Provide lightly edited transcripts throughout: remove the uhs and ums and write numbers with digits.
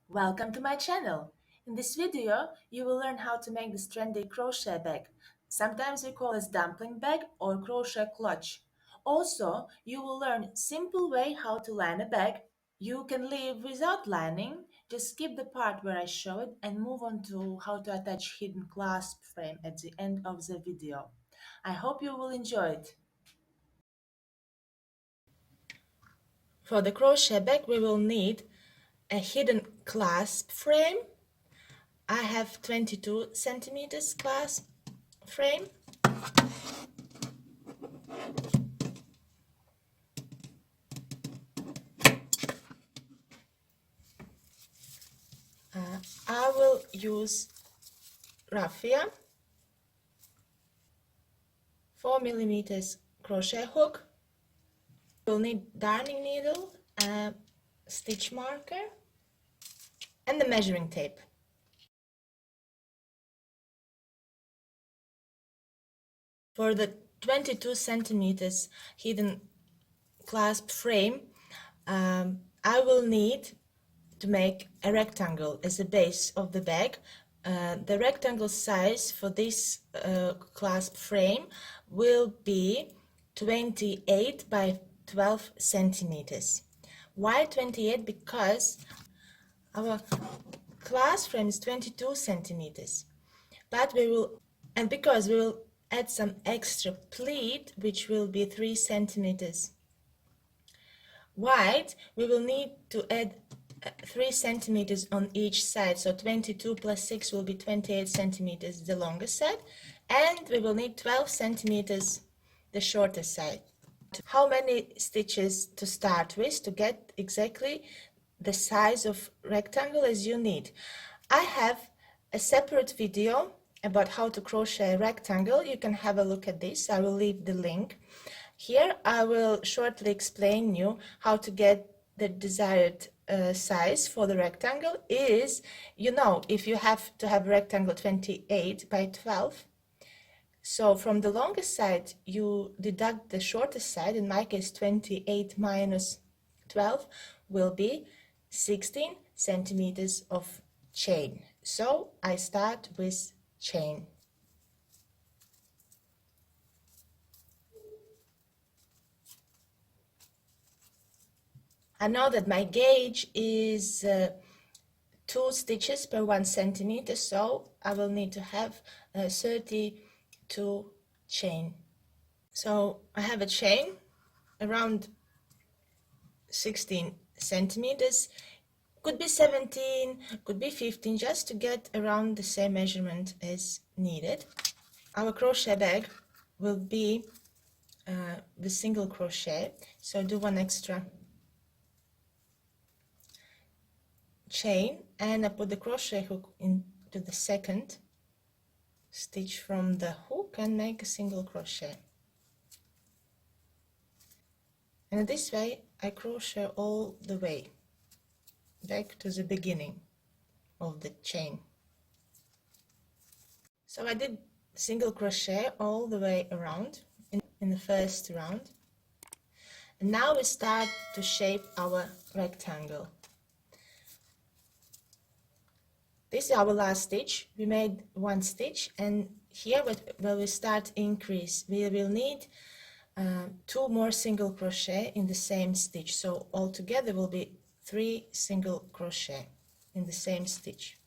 Welcome to my channel. In this video, you will learn how to make this trendy crochet bag. Sometimes we call it dumpling bag or crochet clutch. Also, you will learn simple way how to line a bag. You can leave without lining, just skip the part where I show it and move on to how to attach hidden clasp frame at the end of the video. I hope you will enjoy it. For the crochet bag, we will need a hidden clasp frame. I have 22 centimeters clasp frame. I will use RAFFIA 4 millimeters crochet hook. You'll need darning needle, a stitch marker, and the measuring tape. For the 22 centimeters hidden clasp frame, I will need to make a rectangle as the base of the bag. The rectangle size for this clasp frame will be 28 by 12 centimeters. Why 28? Because our clasp frame is 22 centimeters, but because we will add some extra pleat, which will be 3 centimeters wide, we will need to add 3 centimeters on each side, so 22 plus 6 will be 28 centimeters the longer side, and we will need 12 centimeters the shorter side. How many stitches to start with to get exactly the size of rectangle as you need? I have a separate video about how to crochet a rectangle. You can have a look at this. I will leave the link. Here I will shortly explain you how to get the desired size for the rectangle. Is, if you have to have rectangle 28 by 12, so from the longest side you deduct the shortest side. In my case 28 minus 12 will be 16 centimeters of chain. So I start with chain. I know that my gauge is 2 stitches per 1 centimeter, so I will need to have 32 chain. So I have a chain around 16 centimeters, could be 17, could be 15, just to get around the same measurement as needed. Our crochet bag will be the single crochet, so do 1 extra chain and I put the crochet hook into the second stitch from the hook and make a single crochet, and this way I crochet all the way back to the beginning of the chain. So I did single crochet all the way around in the first round, and now we start to shape our rectangle. This is our last stitch. We made 1 stitch, and here where we start increase, we will need 2 more single crochet in the same stitch, so altogether will be 3 single crochet in the same stitch.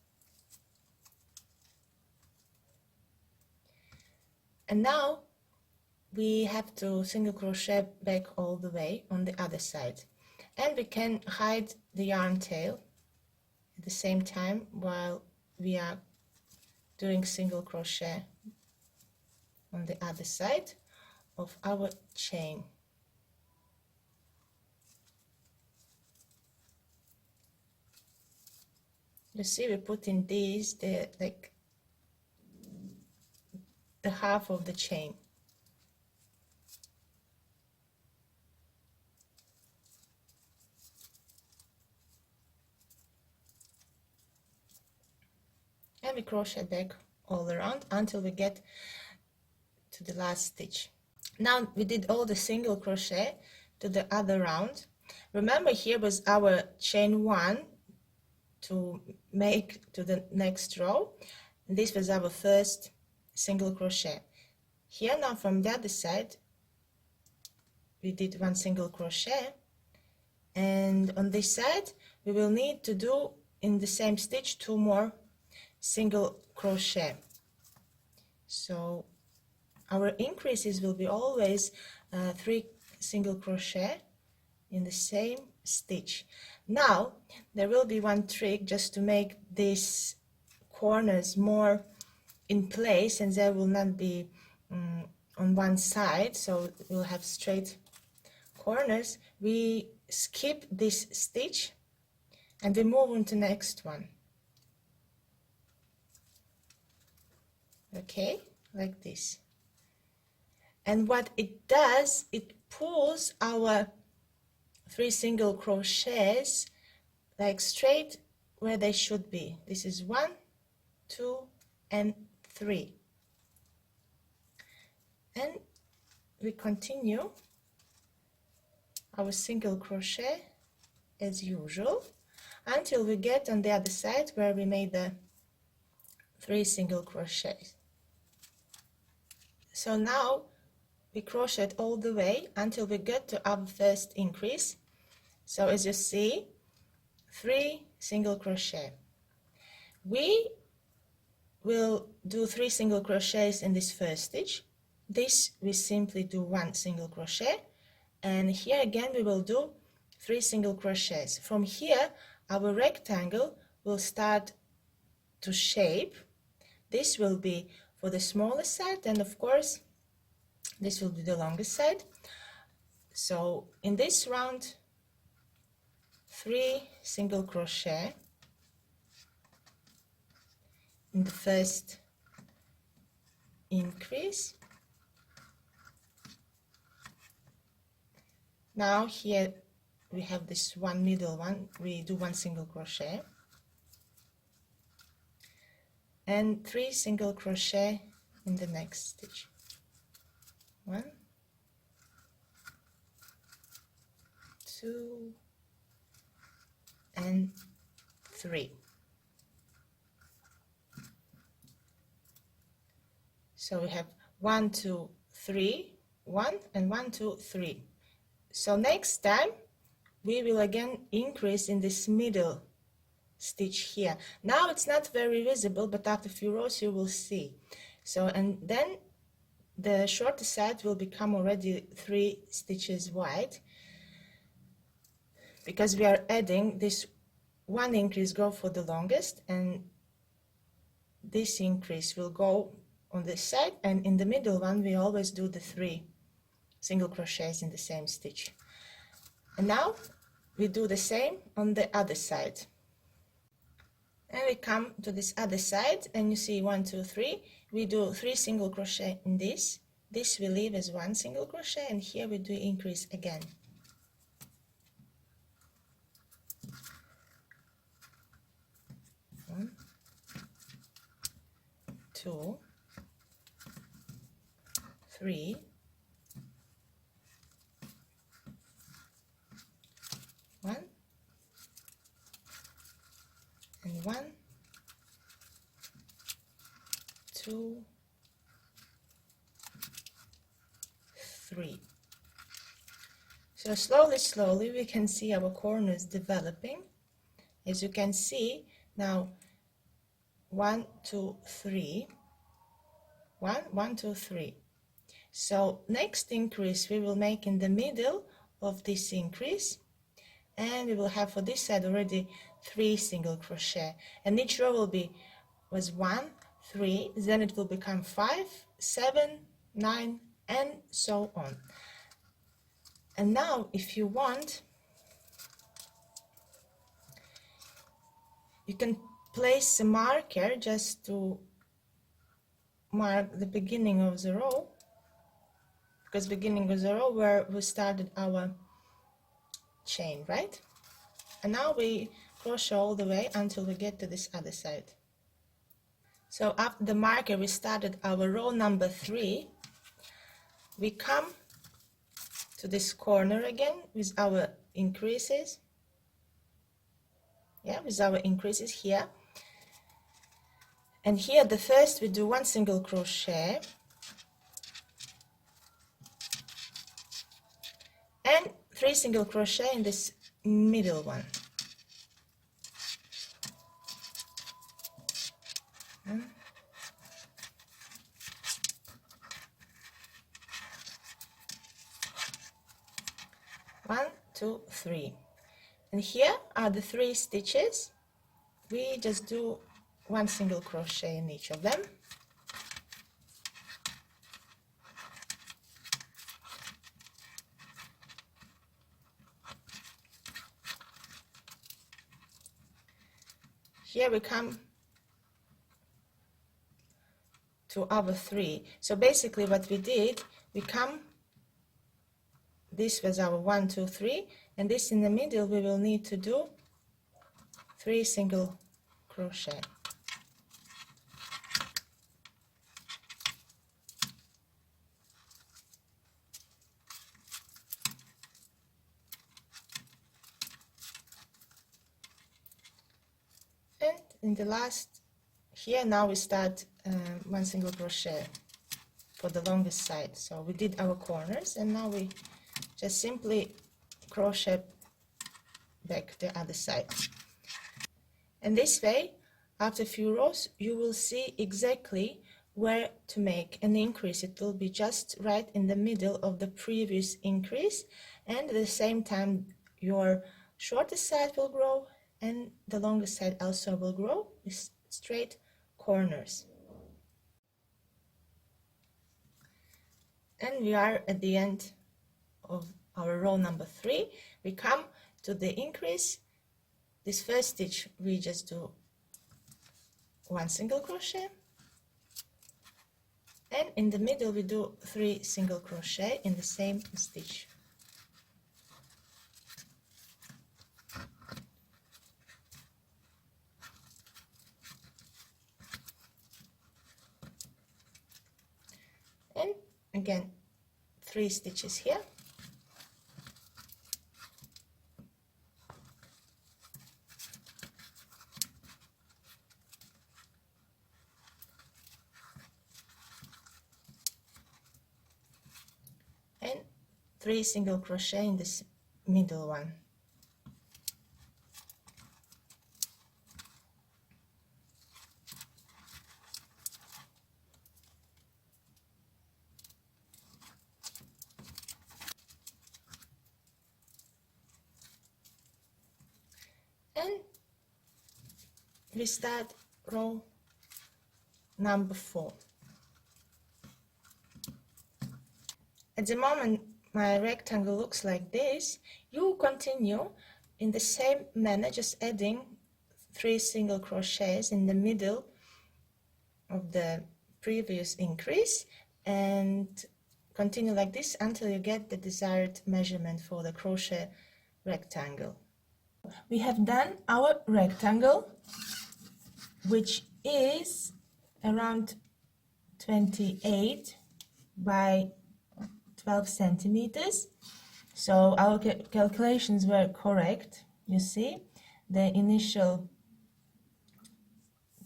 And now we have to single crochet back all the way on the other side, and we can hide the yarn tail at the same time while we are doing single crochet on the other side of our chain. You see, we put in these the half of the chain. And we crochet back all around until we get to the last stitch. Now we did all the single crochet to the other round. Remember, here was our chain 1 to make to the next row. This was our first single crochet. Here now from the other side we did one single crochet, and on this side we will need to do in the same stitch 2 more single crochet. So our increases will be always 3 single crochet in the same stitch. Now there will be one trick just to make these corners more in place, and they will not be on one side, so we'll have straight corners. We skip this stitch and we move on to next one. Okay, like this. And what it does, it pulls our 3 single crochets like straight where they should be. This is 1, 2, and 3. And we continue our single crochet as usual until we get on the other side where we made the 3 single crochets. So now we crochet all the way until we get to our first increase. So as you see, 3 single crochet. We will do 3 single crochets in this first stitch. This we simply do 1 single crochet, and here again we will do 3 single crochets. From here our rectangle will start to shape. This will be for the smallest side, and of course this will be the longest side. So in this round 3 single crochet in the first increase. Now here we have this one middle one, we do 1 single crochet and 3 single crochet in the next stitch. 1, 2, and 3. So we have 1, 2, 3, 1, and 1, 2, 3. So next time we will again increase in this middle stitch here. Now it's not very visible, but after a few rows you will see. So, and then the shorter side will become already 3 stitches wide, because we are adding this 1 increase go for the longest, and this increase will go on this side, and in the middle one we always do the 3 single crochets in the same stitch. And now we do the same on the other side, and we come to this other side and you see 1, 2, 3. We do 3 single crochet in this we leave as 1 single crochet, and here we do increase again. 1, 2, 3, 1, and 1, 2, 3. So slowly we can see our corners developing. As you can see now, 1, 2, 3, 1, 1, 2, 3. So next increase we will make in the middle of this increase, and we will have for this side already 3 single crochet, and each row will be 1, 3, then it will become 5, 7, 9, and so on. And now if you want, you can place a marker just to mark the beginning of the row, because beginning of the row where we started our chain, right? And now we crochet all the way until we get to this other side. So after the marker we started our row number 3. We come to this corner again with our increases. yeah, with our increases here. And here the first we do 1 single crochet and 3 single crochet in this middle one. One, two, three. And here are the 3 stitches. We just do 1 single crochet in each of them. Here we come to our 3. So basically what we did, we come, this was our 1, 2, 3, and this in the middle we will need to do 3 single crochet. And in the last, here now we start 1 single crochet for the longest side. So we did our corners and now we just simply crochet back the other side. And this way, after a few rows, you will see exactly where to make an increase. It will be just right in the middle of the previous increase, and at the same time your shortest side will grow and the longest side also will grow with straight corners. And we are at the end of our row number 3. We come to the increase. This first stitch we just do 1 single crochet, and in the middle we do 3 single crochet in the same stitch. And again 3 stitches here. And 3 single crochet in this middle one. And we start row number 4. At the moment my rectangle looks like this. You continue in the same manner, just adding 3 single crochets in the middle of the previous increase, and continue like this until you get the desired measurement for the crochet rectangle. We have done our rectangle, which is around 28 by 12 centimeters. So our calculations were correct. You see, the initial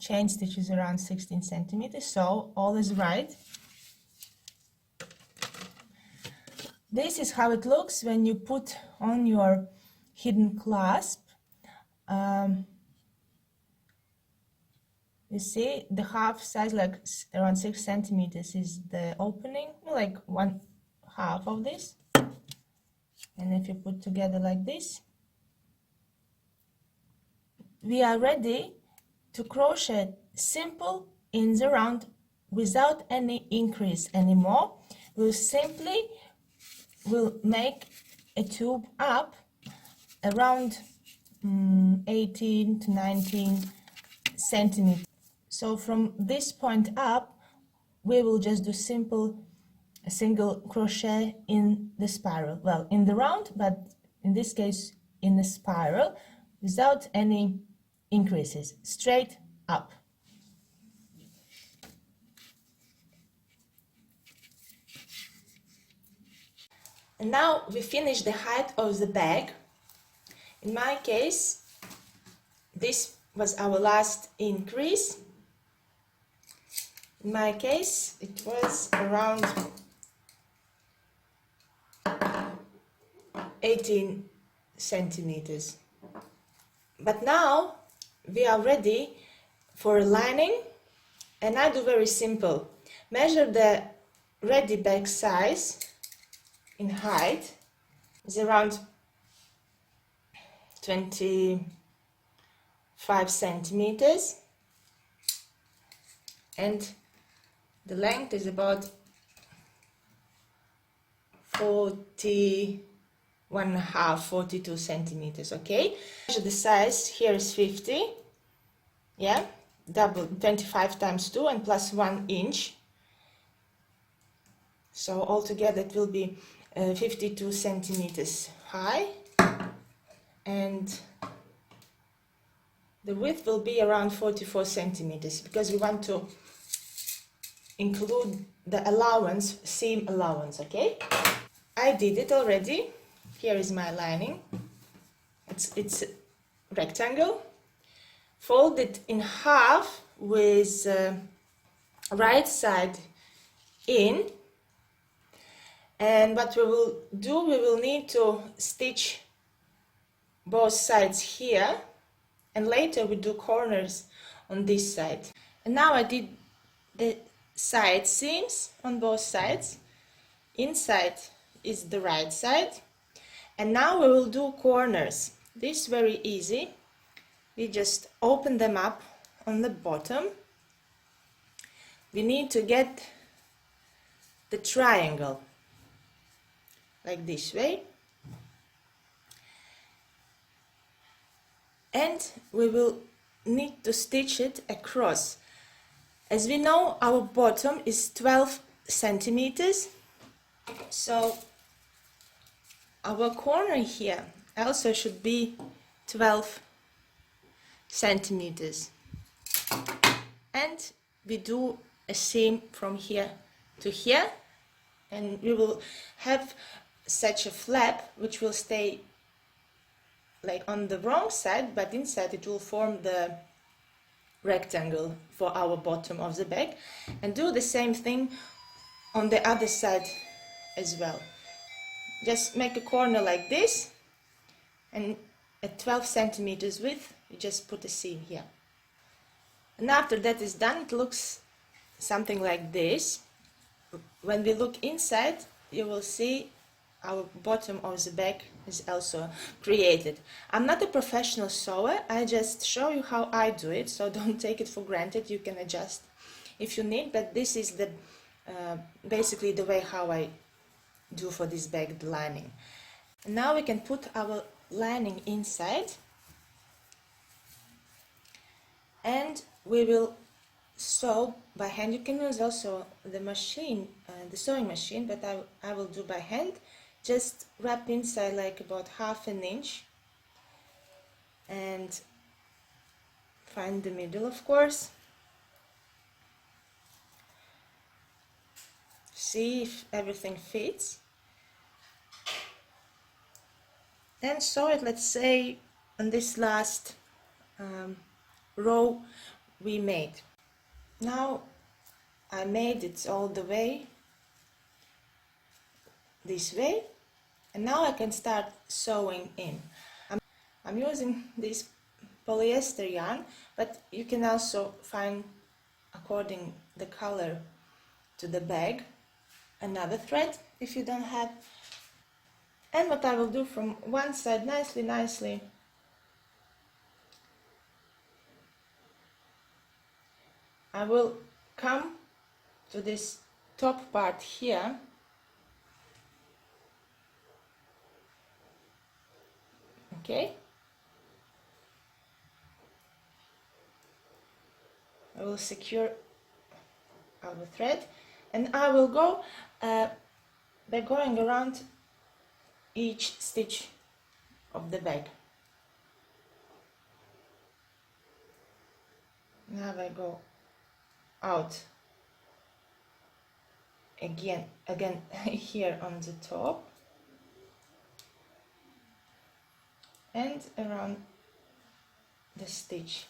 chain stitch is around 16 centimeters, so all is right. This is how it looks when you put on your hidden clasp. You see, the half size, like around 6 centimeters, is the opening, like 1/2 of this. And if you put together like this, we are ready to crochet simple in the round without any increase anymore. We'll simply make a tube up around 18 to 19 centimeters. So from this point up, we will just do a single crochet in the spiral. Well, in the round, but in this case in the spiral, without any increases, straight up. And now we finish the height of the bag. In my case, this was our last increase. In my case, it was around 18 centimeters. But now we are ready for lining, and I do very simple. Measure the ready bag size in height. It's around 25 centimeters, and the length is about 41.5, 42 centimeters. Okay, measure the size. Here is 50, yeah, double 25 times 2 and plus 1 inch, so altogether it will be 52 centimeters high, and the width will be around 44 centimeters, because we want to include the allowance, seam allowance. Okay, I did it already. Here is my lining. It's a rectangle. Fold it in half with right side in, and what we will do, we will need to stitch both sides here, and later we do corners on this side. And now I did the side seams on both sides. Inside is the right side, and now we will do corners. This is very easy. We just open them up on the bottom. We need to get the triangle like this way, and we will need to stitch it across. As we know, our bottom is 12 centimeters, so our corner here also should be 12 centimeters, and we do a seam from here to here, and we will have such a flap which will stay like on the wrong side, but inside it will form the rectangle for our bottom of the bag. And do the same thing on the other side as well. Just make a corner like this, and at 12 centimeters width you just put a seam here. And after that is done, it looks something like this. When we look inside, you will see our bottom of the bag is also created. I'm not a professional sewer, I just show you how I do it, so don't take it for granted. You can adjust if you need, but this is the basically the way how I do for this bag, the lining. And now we can put our lining inside, and we will sew by hand. You can use also the machine, the sewing machine, but I will do by hand. Just wrap inside like about half an inch, and find the middle, of course. See if everything fits, and sew it, let's say, on this last row we made. Now I made it all the way this way, and now I can start sewing in. I'm using this polyester yarn, but you can also find, according the color to the bag, another thread if you don't have. And what I will do from one side, nicely I will come to this top part here, okay. I will secure our thread, and I will go by going around each stitch of the bag. Now I go out again here on the top, and around the stitch.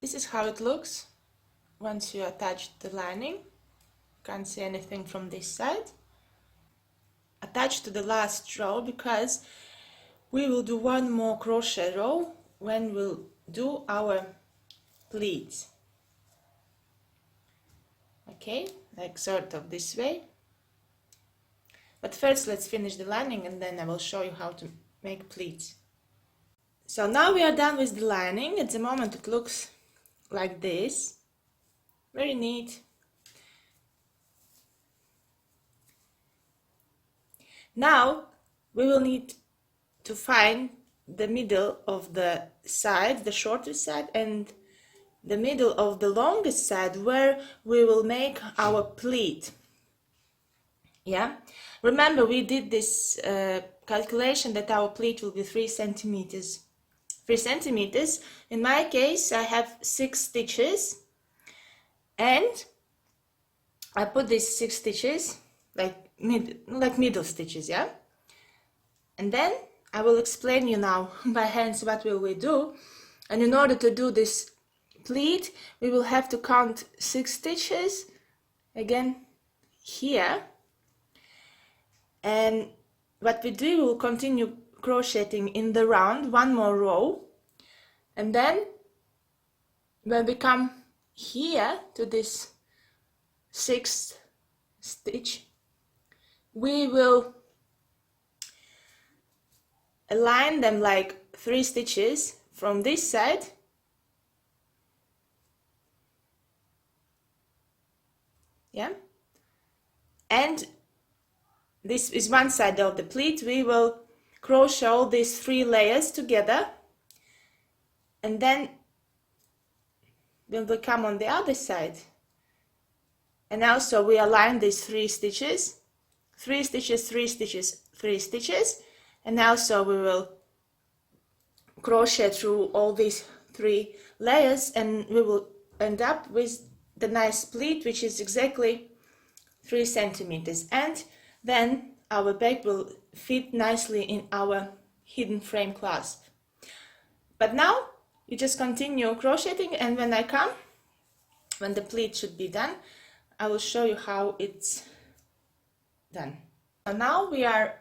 This is how it looks once you attach the lining. Can't see anything from this side. Attach to the last row, because we will do one more crochet row when we'll do our pleats. Okay, like sort of this way. But first let's finish the lining and then I will show you how to make pleats. So now we are done with the lining. At the moment it looks like this. Very neat. Now we will need to find the middle of the side, the shortest side, and the middle of the longest side where we will make our pleat. Yeah, remember we did this calculation that our pleat will be 3 centimeters. 3 centimeters. In my case, I have 6 stitches, and I put these 6 stitches like middle stitches, yeah. And then I will explain you now by hands what will we do. And in order to do this pleat, we will have to count 6 stitches again here. And what we do, we will continue crocheting in the round, one more row, and then when we come here to this 6th stitch, we will align them like 3 stitches from this side, yeah, and this is one side of the pleat. We will crochet all these 3 layers together, and then when we come on the other side, and also we align these 3 stitches, 3 stitches, 3 stitches, 3 stitches, and also we will crochet through all these 3 layers, and we will end up with the nice pleat, which is exactly 3 centimeters. And then our bag will fit nicely in our hidden frame clasp. But now you just continue crocheting, and when I come, when the pleat should be done, I will show you how it's done. So now we are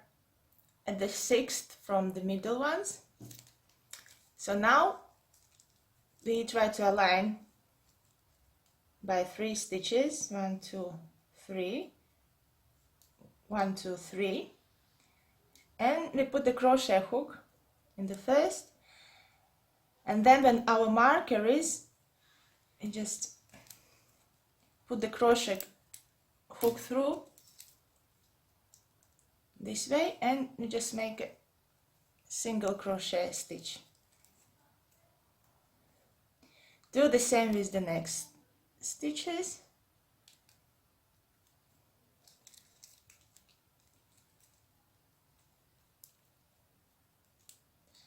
at the 6th from the middle ones. So now we try to align by 3 stitches, 1, 2, 3, 1, 2, 3, and we put the crochet hook in the first, and then when our marker is, we just put the crochet hook through this way, and we just make a single crochet stitch. Do the same with the next stitches.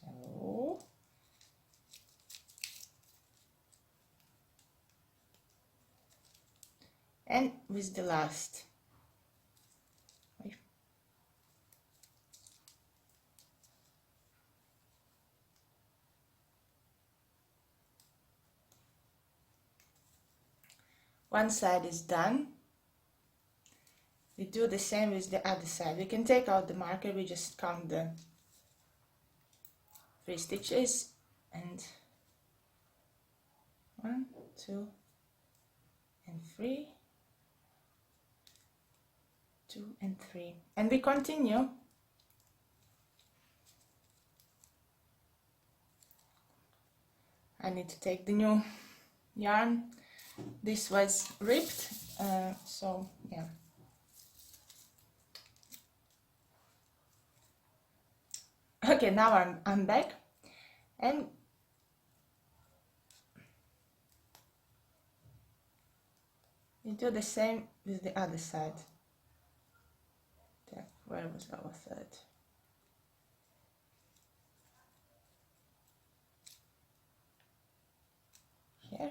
So, and with the last. One side is done. We do the same with the other side. We can take out the marker, we just count the 3 stitches, and 1, 2, and 3, 2 and 3, and we continue. I need to take the new yarn. This was ripped, so yeah. Okay, now I'm back, and we do the same with the other side. There, where was our third? Here.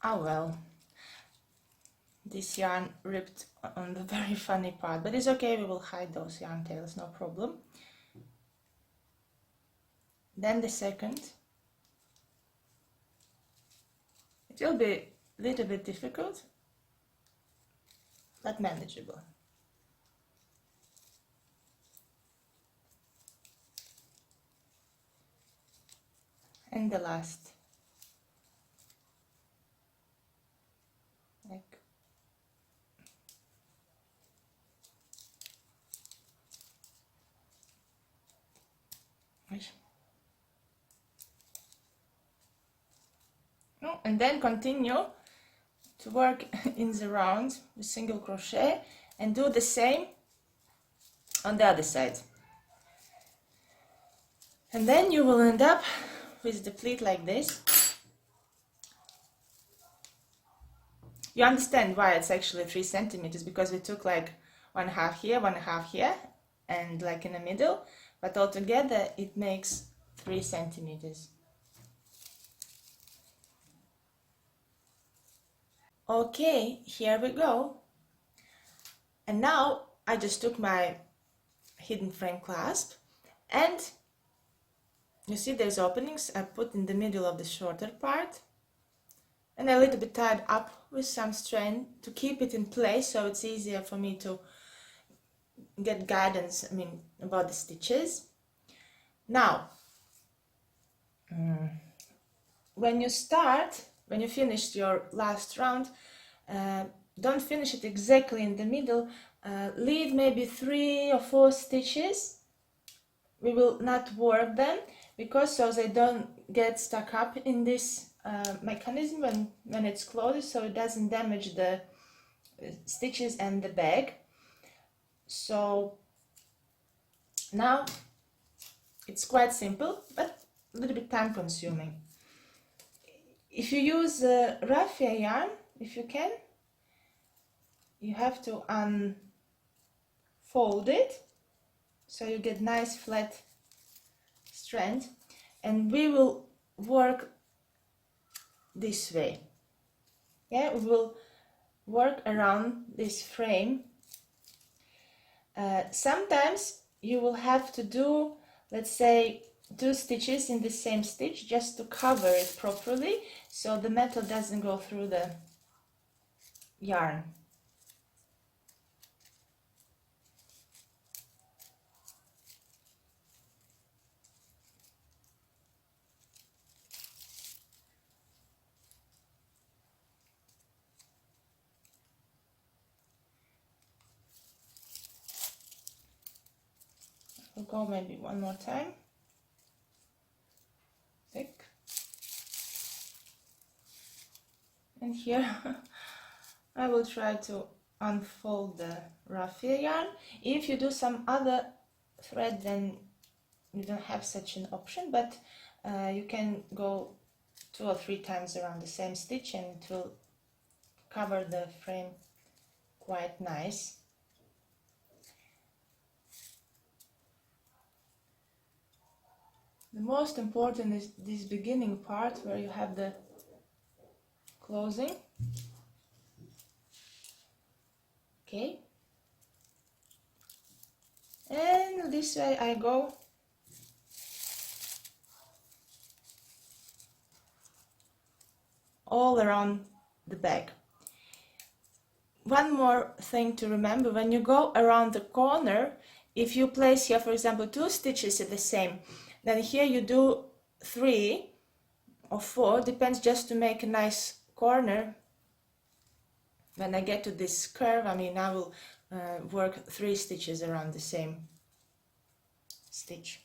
Oh well, this yarn ripped on the very funny part, but it's okay, we will hide those yarn tails, no problem. Then the second. It will be a little bit difficult, but manageable. And the last. Like no, and then continue to work in the round with single crochet and do the same on the other side. And then you will end up with the pleat like this. You understand why it's actually 3 centimeters, because we took like 1/2 here, 1/2 here, and like in the middle, but altogether it makes 3 centimeters. Okay, here we go. And now I just took my hidden frame clasp, and you see there's openings I put in the middle of the shorter part, and a little bit tied up with some string to keep it in place, so it's easier for me to get guidance, about the stitches. Now, when you finish your last round, don't finish it exactly in the middle, leave maybe 3 or 4 stitches. We will not work them, because so they don't get stuck up in this mechanism when it's closed, so it doesn't damage the stitches and the bag. So now it's quite simple, but a little bit time consuming. If you use raffia yarn, if you can, you have to unfold it so you get nice flat strand, and we will work this way. Yeah, we will work around this frame. Sometimes you will have to do, let's say, 2 stitches in the same stitch just to cover it properly, so the metal doesn't go through the yarn. We'll go maybe one more time. Thick. And here I will try to unfold the raffia yarn. If you do some other thread, then you don't have such an option, but you can go 2 or 3 times around the same stitch, and it will cover the frame quite nice. The most important is this beginning part where you have the closing. Okay. And this way I go all around the bag. One more thing to remember: when you go around the corner, if you place here, for example, 2 stitches at the same, then here you do 3 or 4, depends, just to make a nice corner. When I get to this curve, I will work 3 stitches around the same stitch.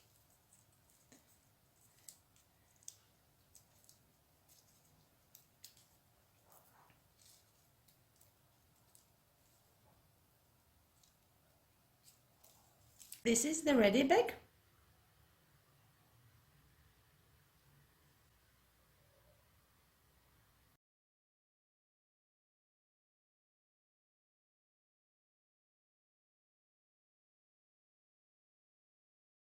This is the ready bag.